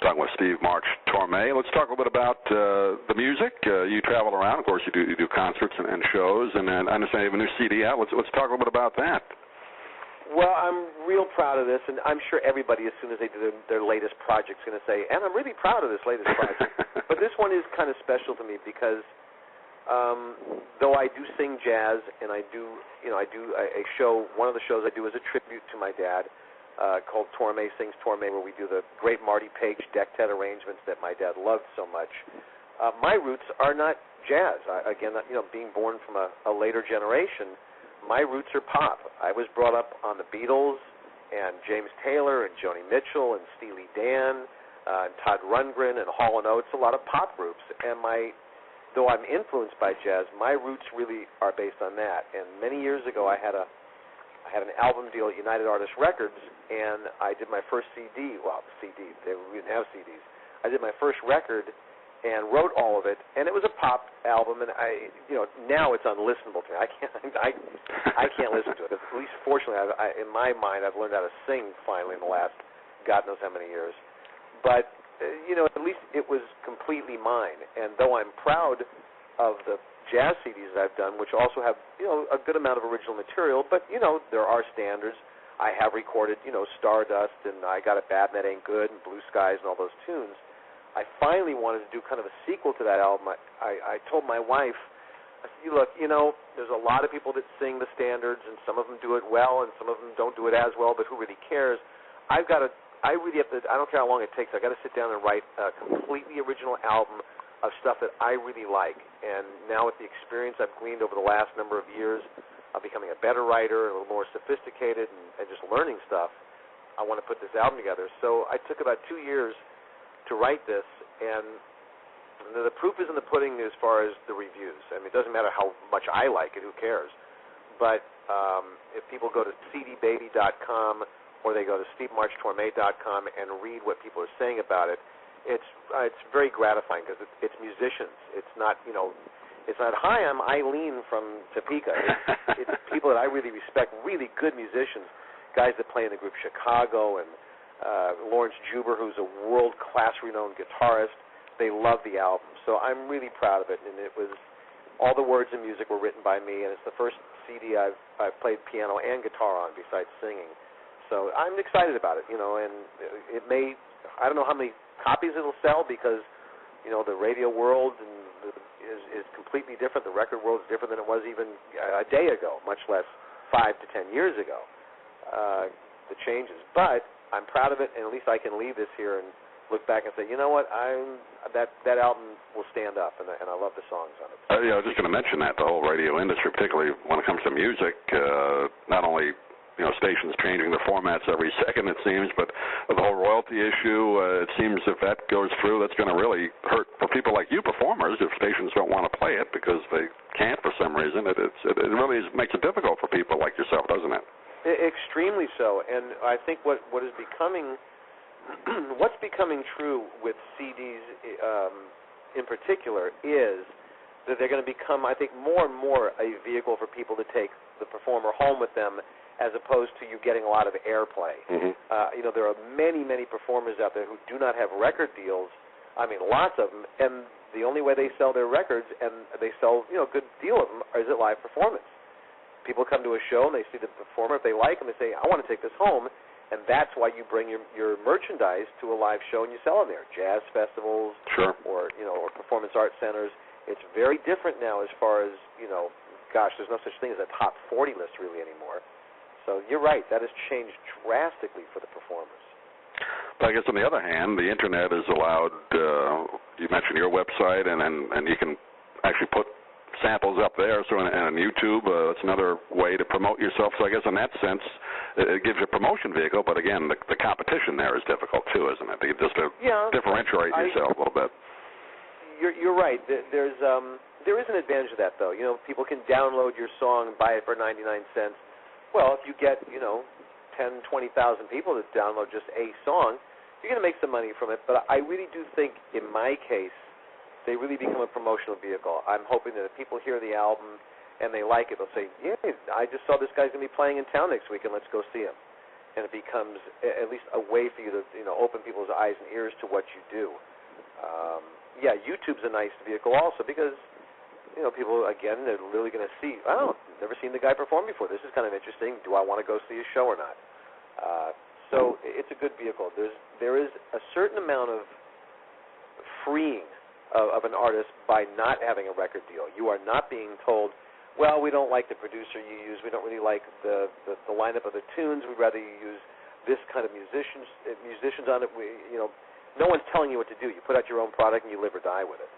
talking with Steve March Torme. Let's talk a little bit about the music. You travel around. Of course, you do concerts and shows, and I understand you have a new CD out. Let's talk a little bit about that. Well, I'm real proud of this, and I'm sure everybody, as soon as they do their latest project, is going to say, and I'm really proud of this latest project. But this one is kind of special to me because though I do sing jazz, and I do a show. One of the shows I do is a tribute to my dad called Torme Sings Torme, where we do the great Marty Page dectet arrangements that my dad loved so much. My roots are not jazz. Again, being born from a later generation, my roots are pop. I was brought up on the Beatles and James Taylor and Joni Mitchell and Steely Dan and Todd Rundgren and Hall & Oates, a lot of pop groups. And though I'm influenced by jazz, my roots really are based on that. And many years ago, I had an album deal at United Artists Records, and I did my first CD. Well, CD, we didn't have CDs. I did my first record and wrote all of it, and it was a pop album. And now it's unlistenable to me. I can't listen to it. At least, fortunately, in my mind, I've learned how to sing finally in the last God knows how many years. But at least it was completely mine. And though I'm proud of the jazz CDs that I've done, which also have a good amount of original material, but there are standards. I have recorded Stardust, and I Got It Bad and That Ain't Good, and Blue Skies, and all those tunes. I finally wanted to do kind of a sequel to that album. I told my wife, I said, look, there's a lot of people that sing the standards, and some of them do it well, and some of them don't do it as well, but who really cares? I really have to, I don't care how long it takes, I've got to sit down and write a completely original album of stuff that I really like. And now with the experience I've gleaned over the last number of years of becoming a better writer, a little more sophisticated, and just learning stuff, I want to put this album together. So I took about 2 years to write this, and the proof is in the pudding as far as the reviews. I mean, it doesn't matter how much I like it, who cares? But if people go to cdbaby.com or they go to stevemarchtorme.com and read what people are saying about it, it's very gratifying because it's musicians. It's not, hi, I'm Eileen from Topeka. It's people that I really respect, really good musicians, guys that play in the group Chicago, and Lawrence Juber, who's a world-class renowned guitarist. They love the album, so I'm really proud of it. And it was, all the words and music were written by me, and it's the first CD I've played piano and guitar on besides singing. So I'm excited about it, and it may, I don't know how many copies it'll sell because, the radio world is completely different. The record world is different than it was even a day ago, much less 5 to 10 years ago. The changes, but I'm proud of it, and at least I can leave this here and look back and say, you know what, that album will stand up, and I love the songs on it. I was just going to mention that the whole radio industry, particularly when it comes to music, not only stations changing their formats every second, it seems, but the whole royalty issue, it seems if that goes through, that's going to really hurt for people like you performers if stations don't want to play it because they can't for some reason. It really makes it difficult for people like yourself, doesn't it? Extremely so, and I think what's becoming true with CDs in particular is that they're going to become, I think, more and more a vehicle for people to take the performer home with them, as opposed to you getting a lot of airplay. Mm-hmm. There are many, many performers out there who do not have record deals. I mean, lots of them, and the only way they sell their records, and they sell a good deal of them, is at live performance. People come to a show and they see the performer. If they like them, they say, I want to take this home, and that's why you bring your merchandise to a live show and you sell them there. Jazz festivals, sure, or performance art centers. It's very different now as far as, there's no such thing as a top 40 list really anymore. So you're right, that has changed drastically for the performers. But I guess on the other hand, the Internet has allowed, you mentioned your website, and you can actually put samples up there, so on YouTube, it's another way to promote yourself. So I guess in that sense, it gives you a promotion vehicle, but again, the competition there is difficult too, isn't it? Just to differentiate yourself a little bit. You're right. There is an advantage to that, though. People can download your song and buy it for 99 cents. Well, if you get, 10, 20,000 people that download just a song, you're going to make some money from it. But I really do think, in my case, they really become a promotional vehicle. I'm hoping that if people hear the album and they like it, they'll say, yeah, I just saw this guy's going to be playing in town next week, and let's go see him. and it becomes at least a way for you to open people's eyes and ears to what you do. Yeah, YouTube's a nice vehicle also because people, again, they're really going to see, oh, never seen the guy perform before. This is kind of interesting. Do I want to go see his show or not? So it's a good vehicle. There is a certain amount of freeing of an artist by not having a record deal. You are not being told, well, we don't like the producer you use. We don't really like the lineup of the tunes. We'd rather you use this kind of musicians on it. No one's telling you what to do. You put out your own product and you live or die with it.